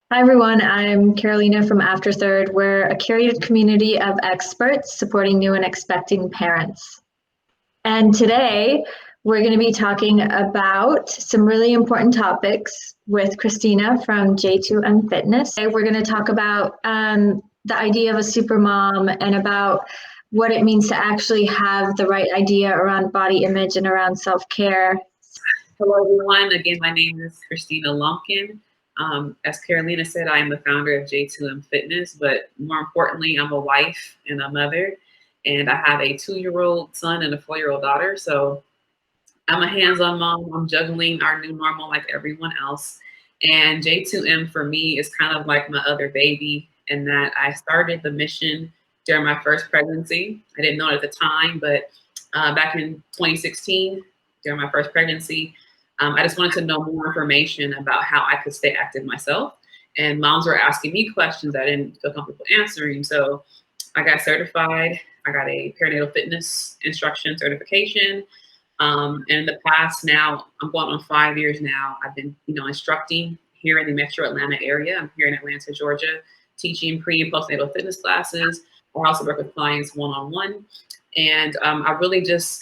Hi, everyone. I'm Carolina from After Third. We're a curated community of experts supporting new and expecting parents. And today, we're going to be talking about some really important topics with Christina from J2M Fitness. Today, we're going to talk about the idea of a super mom and about what it means to actually have the right idea around body image and around self-care. Hello, everyone. Again, my name is Christina Lumpkin. As Carolina said, I am the founder of J2M Fitness, but more importantly, I'm a wife and a mother, and I have a 2-year-old son and a 4-year-old daughter. So I'm a hands-on mom. I'm juggling our new normal like everyone else. And J2M for me is kind of like my other baby in that I started the mission during my first pregnancy. I didn't know it at the time, but back in 2016, during my first pregnancy, I just wanted to know more information about how I could stay active myself. And moms were asking me questions I didn't feel comfortable answering. So I got certified. I got a perinatal fitness instruction certification. And in the past now, I'm going on 5 years now. I've been, instructing here in the Metro Atlanta area. I'm here in Atlanta, Georgia, teaching pre and postnatal fitness classes. I also work with clients one-on-one. And I really just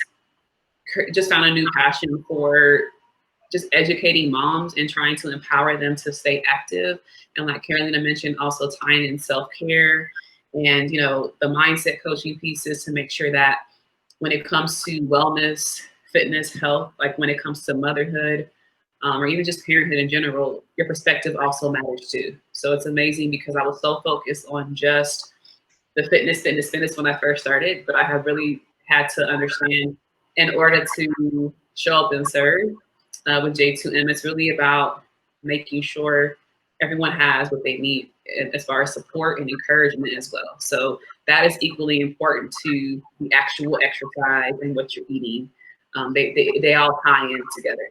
found a new passion for just educating moms and trying to empower them to stay active. And like Carolina mentioned, also tying in self-care and, the mindset coaching pieces to make sure that when it comes to wellness, fitness, health, like when it comes to motherhood, or even just parenthood in general, your perspective also matters too. So it's amazing because I was so focused on just the fitness when I first started, but I have really had to understand in order to show up and serve with J2M, it's really about making sure everyone has what they need as far as support and encouragement as well. So that is equally important to the actual exercise and what you're eating. They all tie in together.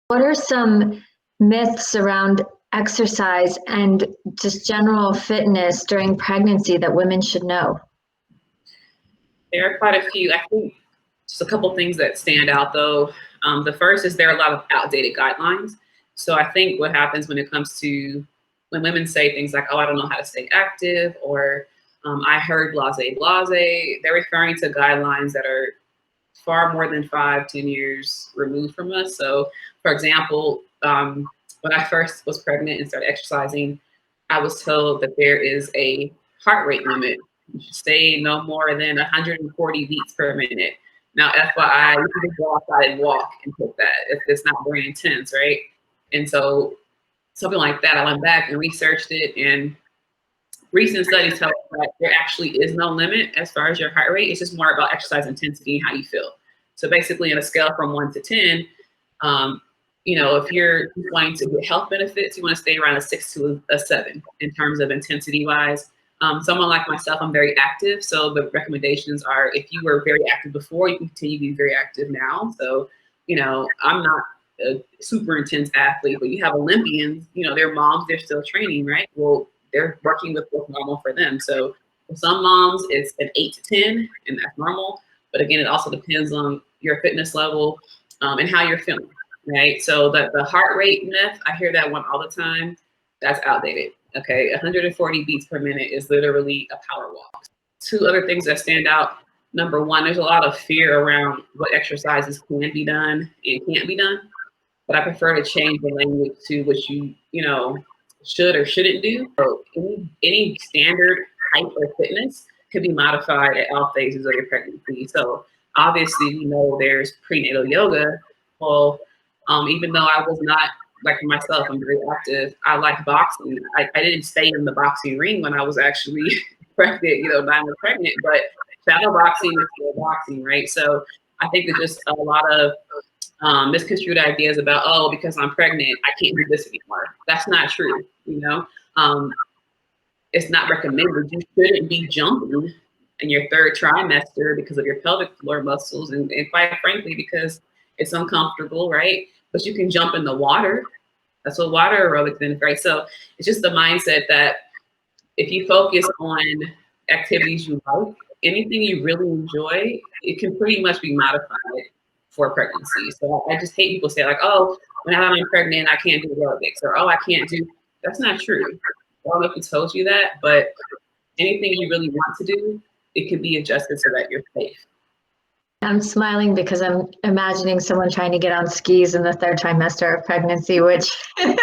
What are some myths around exercise and just general fitness during pregnancy that women should know? There are quite a few. I think just a couple things that stand out though. The first is there are a lot of outdated guidelines. So I think what happens when it comes to when women say things like, oh, I don't know how to stay active, or I heard blase, blase, they're referring to guidelines that are far more than 5-10 years removed from us. So for example, when I first was pregnant and started exercising, I was told that there is a heart rate limit. You should stay no more than 140 beats per minute. Now, FYI, you can just go outside and walk and hit that if it's not very intense, right? And so something like that, I went back and researched it, and recent studies tell us that there actually is no limit as far as your heart rate. It's just more about exercise intensity and how you feel. So basically, on a scale from 1 to 10, if you're wanting to get health benefits, you want to stay around a 6 to a 7 in terms of intensity wise. Someone like myself, I'm very active. So the recommendations are if you were very active before, you can continue to be very active now. So, I'm not a super intense athlete, but you have Olympians, their moms, they're still training, right? Well, they're working with what's normal for them. So for some moms, it's an 8 to 10, and that's normal. But again, it also depends on your fitness level and how you're feeling, right? So the heart rate myth, I hear that one all the time. That's outdated. Okay, 140 beats per minute is literally a power walk. Two other things that stand out. Number one, there's a lot of fear around what exercises can be done and can't be done. But I prefer to change the language to what you should or shouldn't do. So any standard height or fitness could be modified at all phases of your pregnancy. So obviously, we know there's prenatal yoga. Well, even though I was not, like for myself, I'm very active. I like boxing. I didn't stay in the boxing ring when I was actually pregnant, 9 months pregnant, but shadow boxing is still boxing, right? So I think that just a lot of misconstrued ideas about, oh, because I'm pregnant, I can't do this anymore. That's not true, It's not recommended. You shouldn't be jumping in your 3rd trimester because of your pelvic floor muscles and quite frankly, because it's uncomfortable, right? But you can jump in the water. That's what water aerobics is, right? So it's just the mindset that if you focus on activities you like, anything you really enjoy, it can pretty much be modified for pregnancy. So I just hate people say like, oh, when I'm pregnant, I can't do aerobics, or oh, I can't do. That's not true. I don't know if he told you that, but anything you really want to do, it can be adjusted so that you're safe. I'm smiling because I'm imagining someone trying to get on skis in the third trimester of pregnancy, which I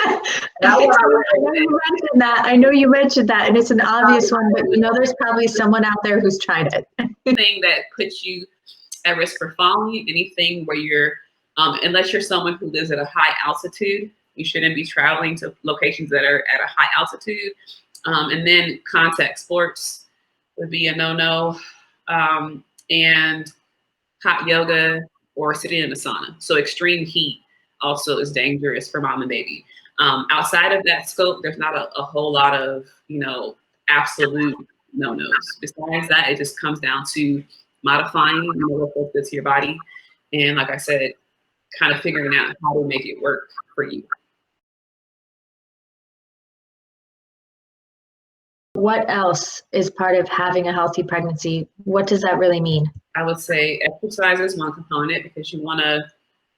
know you mentioned that, and it's an obvious one, but there's probably someone out there who's tried it. Anything that puts you at risk for falling, anything where you're, unless you're someone who lives at a high altitude, you shouldn't be traveling to locations that are at a high altitude. And then contact sports would be a no-no. And hot yoga or sitting in a sauna. So extreme heat also is dangerous for mom and baby. Outside of that scope, there's not a whole lot of, absolute no-nos. Besides that, it just comes down to modifying, what feels good to your body. And like I said, kind of figuring out how to make it work for you. What else is part of having a healthy pregnancy? What does that really mean? I would say exercise is one component because you want to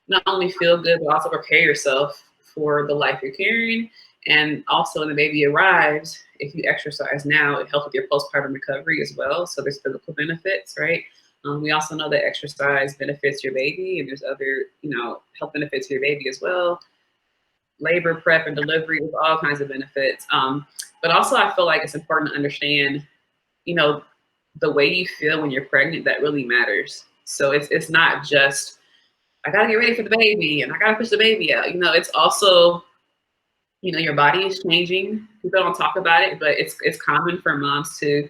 not only feel good, but also prepare yourself for the life you're carrying. And also when the baby arrives, if you exercise now, it helps with your postpartum recovery as well. So there's physical benefits, right? We also know that exercise benefits your baby, and there's other, health benefits to your baby as well. Labor prep and delivery with all kinds of benefits. But also I feel like it's important to understand, the way you feel when you're pregnant, that really matters. So it's not just, I gotta get ready for the baby and I gotta push the baby out. It's also, your body is changing. People don't talk about it, but it's common for moms to,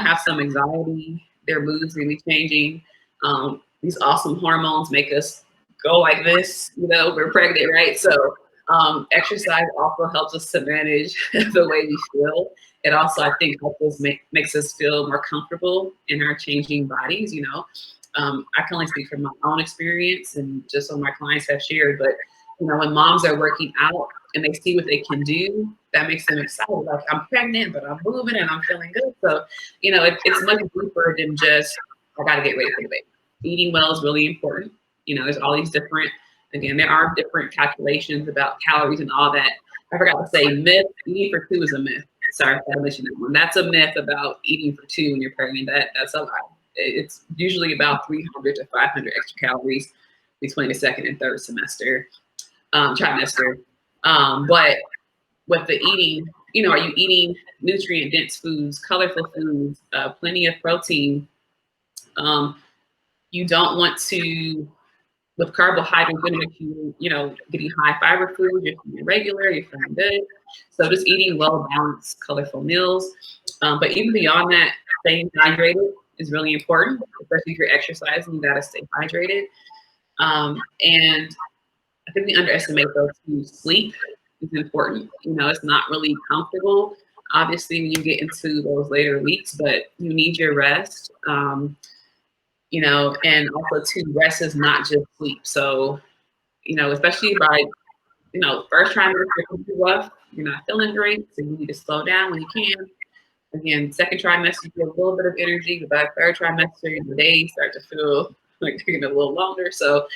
have some anxiety. Their moods may be changing. These awesome hormones make us go like this, we're pregnant, right? So exercise also helps us to manage the way we feel. It also, I think, makes us feel more comfortable in our changing bodies. I can only speak from my own experience and just what my clients have shared. But when moms are working out and they see what they can do, that makes them excited. Like, I'm pregnant, but I'm moving and I'm feeling good. So, it's much deeper than just, I got to get ready for the baby. Eating well is really important. There's all these different. Again, there are different calculations about calories and all that. I forgot to say myth, eating for two is a myth. Sorry if I mentioned that one. That's a myth about eating for two when you're pregnant. That's a lie. It's usually about 300 to 500 extra calories between the second and third trimester. But with the eating, are you eating nutrient-dense foods, colorful foods, plenty of protein? You don't want to, with carbohydrates, going to make you, getting high fiber food, you're feeling regular, you're feeling good. So just eating well-balanced, colorful meals. But even beyond that, staying hydrated is really important, especially if you're exercising, you got to stay hydrated. And I think we underestimate those too. Sleep is important. It's not really comfortable, obviously, when you get into those later weeks, but you need your rest. And also too, rest is not just sleep. So, especially by, first trimester can be rough. You're not feeling great, so you need to slow down when you can. Again, second trimester, you get a little bit of energy, but by third trimester, the days start to feel like they're getting a little longer. So,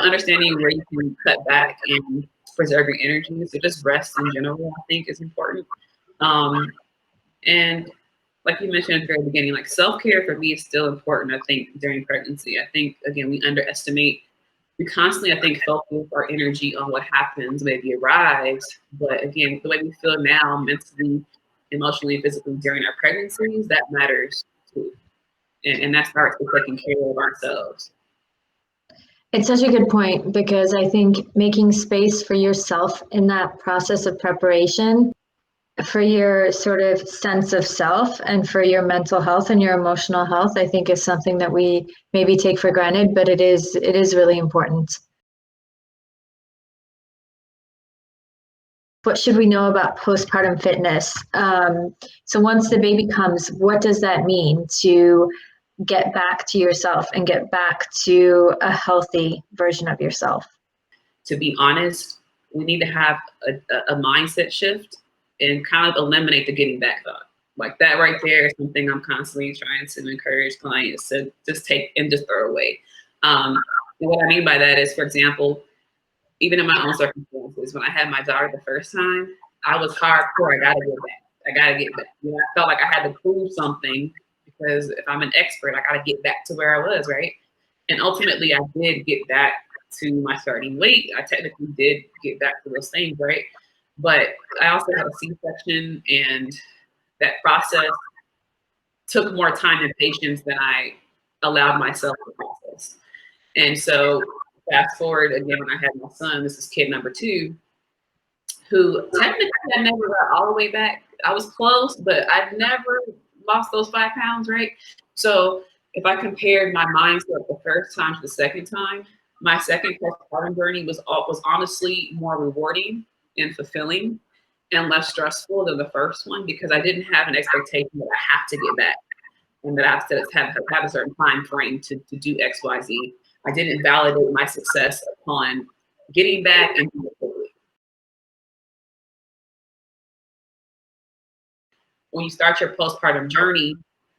understanding where you can cut back and preserve your energy. So just rest in general, I think, is important. And like you mentioned at the very beginning, like self-care for me is still important, I think, during pregnancy. I think, again, we constantly, I think, focus our energy on what happens, maybe arrives. But again, the way we feel now, mentally, emotionally, physically during our pregnancies, that matters too. And that starts with taking care of ourselves. It's such a good point because I think making space for yourself in that process of preparation, for your sort of sense of self and for your mental health and your emotional health, I think is something that we maybe take for granted, but it is really important. What should we know about postpartum fitness? So once the baby comes, what does that mean to get back to yourself and get back to a healthy version of yourself? To be honest, we need to have a mindset shift and kind of eliminate the getting back thought. Like that right there is something I'm constantly trying to encourage clients to just take and just throw away. And what I mean by that is, for example, even in my own circumstances, when I had my daughter the first time, I was hardcore. I gotta get back. I gotta get back. You know, I felt like I had to prove something because if I'm an expert, I gotta get back to where I was, right? And ultimately, I did get back to my starting weight. I technically did get back to those things, right? But I also had a C-section, and that process took more time and patience than I allowed myself to process. And so fast forward again, when I had my son, this is kid number 2, who technically I never got all the way back. I was close, but I never lost those 5 pounds, right? So if I compared my mindset the first time to the second time, my second postpartum journey was honestly more rewarding and fulfilling and less stressful than the first one, because I didn't have an expectation that I have to get back and that I have to have a certain time frame to do X, Y, Z. I didn't validate my success upon getting back and doing it quickly. When you start your postpartum journey,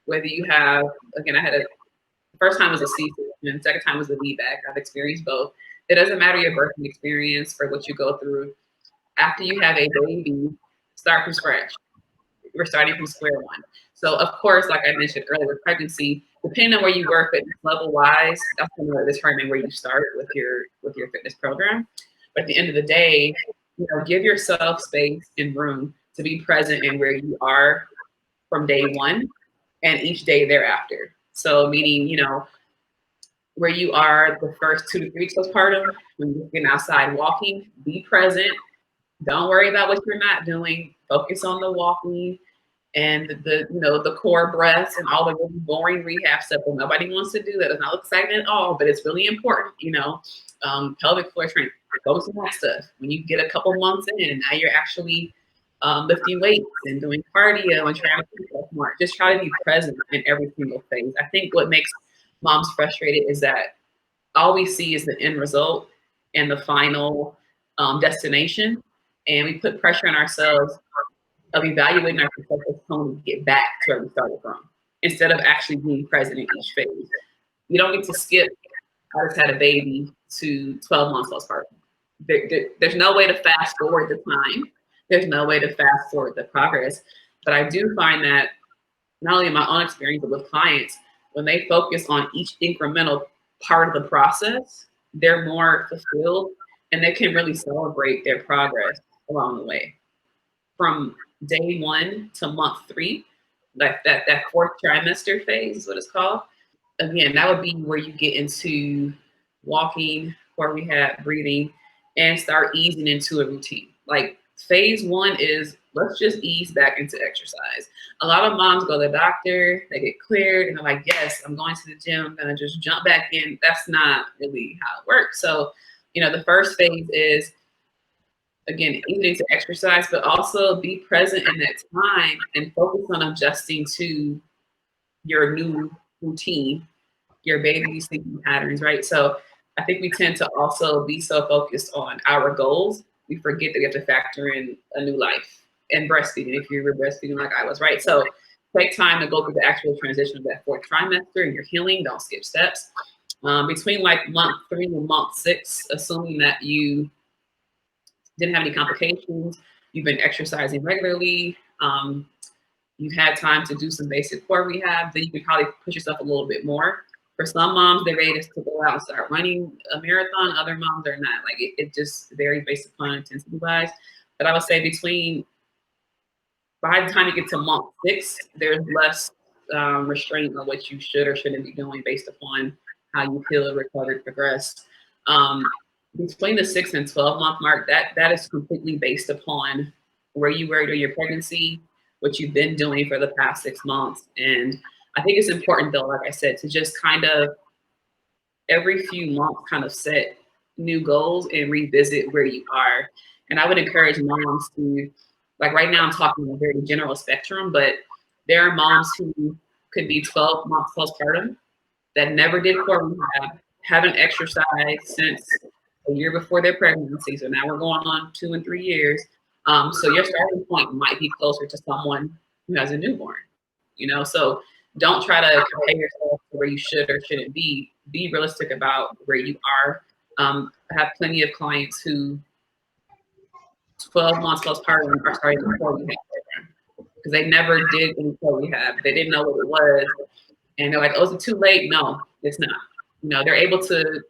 whether you have, again, the first time was a C-section, second time was a VBAC. I've experienced both. It doesn't matter your birthing experience or what you go through. After you have a baby, start from scratch. We're starting from square one. So of course, like I mentioned earlier, with pregnancy, depending on where you were fitness level wise, that's going to determine where you start with your fitness program. But at the end of the day, you know, give yourself space and room to be present in where you are from day one and each day thereafter. So meaning, you know, where you are the first 2 to 3 weeks postpartum, when you're getting outside walking, be present. Don't worry about what you're not doing. Focus on the walking and the you know, the core breaths and all the really boring rehab stuff that nobody wants to do. That does not look exciting at all, but it's really important. You know, pelvic floor training. Focus on that stuff. When you get a couple months in, now you're actually lifting weights and doing cardio and trying to keep yourself more. Just try to be present in every single phase. I think what makes moms frustrated is that all we see is the end result and the final destination, and we put pressure on ourselves of evaluating our successful tone to get back to where we started from, instead of actually being present in each phase. You don't get to skip, I just had a baby, to 12 months postpartum. There's no way to fast forward the time. There's no way to fast forward the progress. But I do find that not only in my own experience, but with clients, when they focus on each incremental part of the process, they're more fulfilled and they can really celebrate their progress along the way. From day 1 to month 3, like that 4th trimester phase is what it's called. Again, that would be where you get into walking, core rehab, breathing, and start easing into a routine. Like phase 1 is, let's just ease back into exercise. A lot of moms go to the doctor, they get cleared, and they're like, yes, I'm going to the gym, I'm gonna just jump back in. That's not really how it works. So, you know, the first phase is, again, easing to exercise, but also be present in that time and focus on adjusting to your new routine, your baby's sleeping patterns, right? So I think we tend to also be so focused on our goals, we forget that we have to factor in a new life and breastfeeding, if you were breastfeeding like I was, right? So take time to go through the actual transition of that 4th trimester and your healing. Don't skip steps. Between like month 3 and month 6, assuming that you didn't have any complications, you've been exercising regularly, you've had time to do some basic core rehab, then you can probably push yourself a little bit more. For some moms, they're ready to go out and start running a marathon. Other moms are not. Like it just varies based upon intensity wise. But I would say by the time you get to month 6, there's less restraint on what you should or shouldn't be doing based upon how you feel, recovered, progressed. Between the 6 and 12 month mark, that is completely based upon where you were during your pregnancy, what you've been doing for the past 6 months. And I think it's important though, like I said, to just kind of every few months kind of set new goals and revisit where you are. And I would encourage moms to, like right now I'm talking a very general spectrum, but there are moms who could be 12 months postpartum that never did core rehab, haven't exercised since a year before their pregnancy. So now we're going on 2 and 3 years. So your starting point might be closer to someone who has a newborn, you know? So don't try to compare yourself to where you should or shouldn't be. be realistic about where you are. I have plenty of clients who 12 months postpartum are starting before we have children because they never did any rehab. They didn't know what it was, and they're like, "Oh, is it too late?" No, it's not. You know, they're able to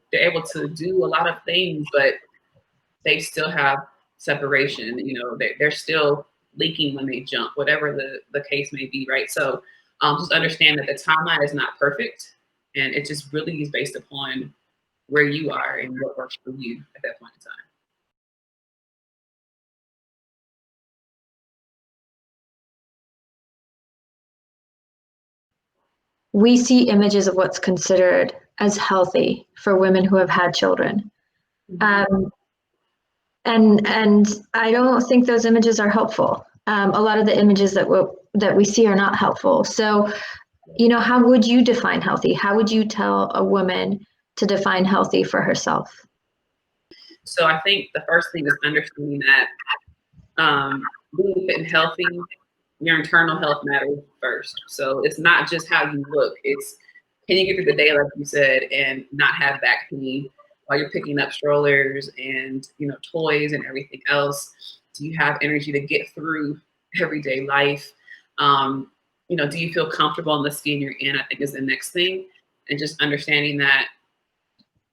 do a lot of things, but they still have separation. You know, they're still leaking when they jump, whatever the case may be, right? So just understand that the timeline is not perfect, and it just really is based upon where you are and what works for you at that point in time. We see images of what's considered as healthy for women who have had children. And I don't think those images are helpful. A lot of the images that we see are not helpful. So, you know, how would you define healthy? How would you tell a woman to define healthy for herself? So I think the first thing is understanding that being fit and healthy, your internal health matters first. So it's not just how you look. It's can you get through the day, like you said, and not have back pain while you're picking up strollers and, you know, toys and everything else? Do you have energy to get through everyday life? You know, do you feel comfortable in the skin you're in? I think is the next thing. And just understanding that,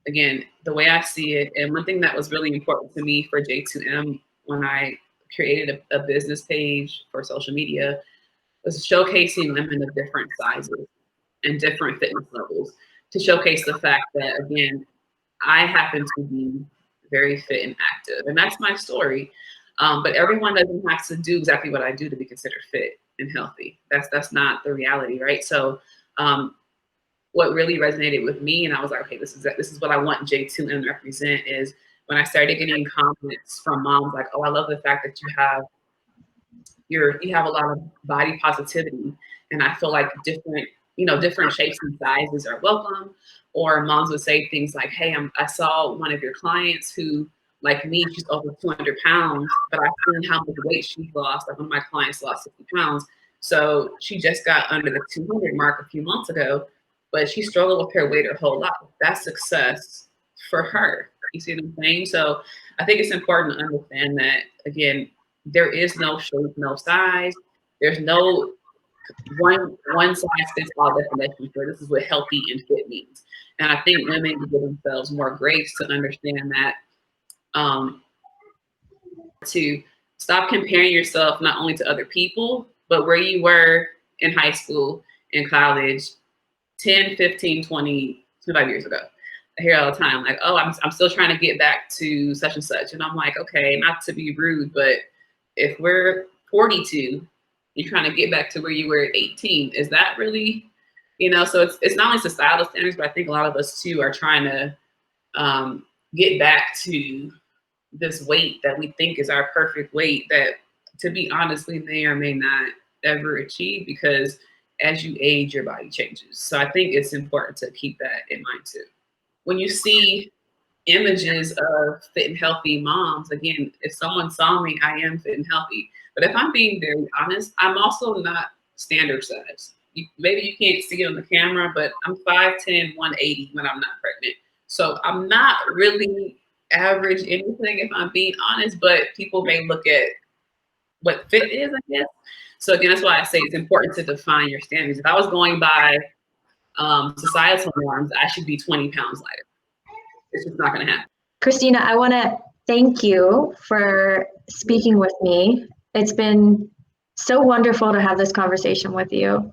again, the way I see it, and one thing that was really important to me for J2M when I created a business page for social media was showcasing women of different sizes and different fitness levels to showcase the fact that, again, I happen to be very fit and active, and that's my story. But everyone doesn't have to do exactly what I do to be considered fit and healthy. That's not the reality, right? So what really resonated with me, and I was like, okay, this is what I want J2M to represent, is when I started getting comments from moms like, oh, I love the fact that you have a lot of body positivity, and I feel like different shapes and sizes are welcome. Or moms would say things like, hey, I saw one of your clients who, like me, she's over 200 pounds, but I've seen how much weight she's lost. Like one of my clients lost 60 pounds. So she just got under the 200 mark a few months ago, but she struggled with her weight her whole life. That's success for her. You see what I'm saying? So I think it's important to understand that, again, there is no shape, no size. There's no one size fits all definition for this is what healthy and fit means. And I think women need to give themselves more grace to understand that, to stop comparing yourself not only to other people, but where you were in high school, in college, 10, 15, 20, 25 years ago. I hear all the time, like, oh, I'm still trying to get back to such and such. And I'm like, okay, not to be rude, but if we're 42, you're trying to get back to where you were at 18. Is that really, so it's not only societal standards, but I think a lot of us too are trying to get back to this weight that we think is our perfect weight that, to be honest, we may or may not ever achieve, because as you age, your body changes. So I think it's important to keep that in mind too. When you see images of fit and healthy moms, again, if someone saw me, I am fit and healthy. But if I'm being very honest, I'm also not standard size. Maybe you can't see it on the camera, but I'm 5'10", 180 when I'm not pregnant. So I'm not really average anything, if I'm being honest, but people may look at what fit is, I guess. So again, that's why I say it's important to define your standards. If I was going by societal norms, I should be 20 pounds lighter. It's just not going to happen. Christina, I want to thank you for speaking with me. It's been so wonderful to have this conversation with you.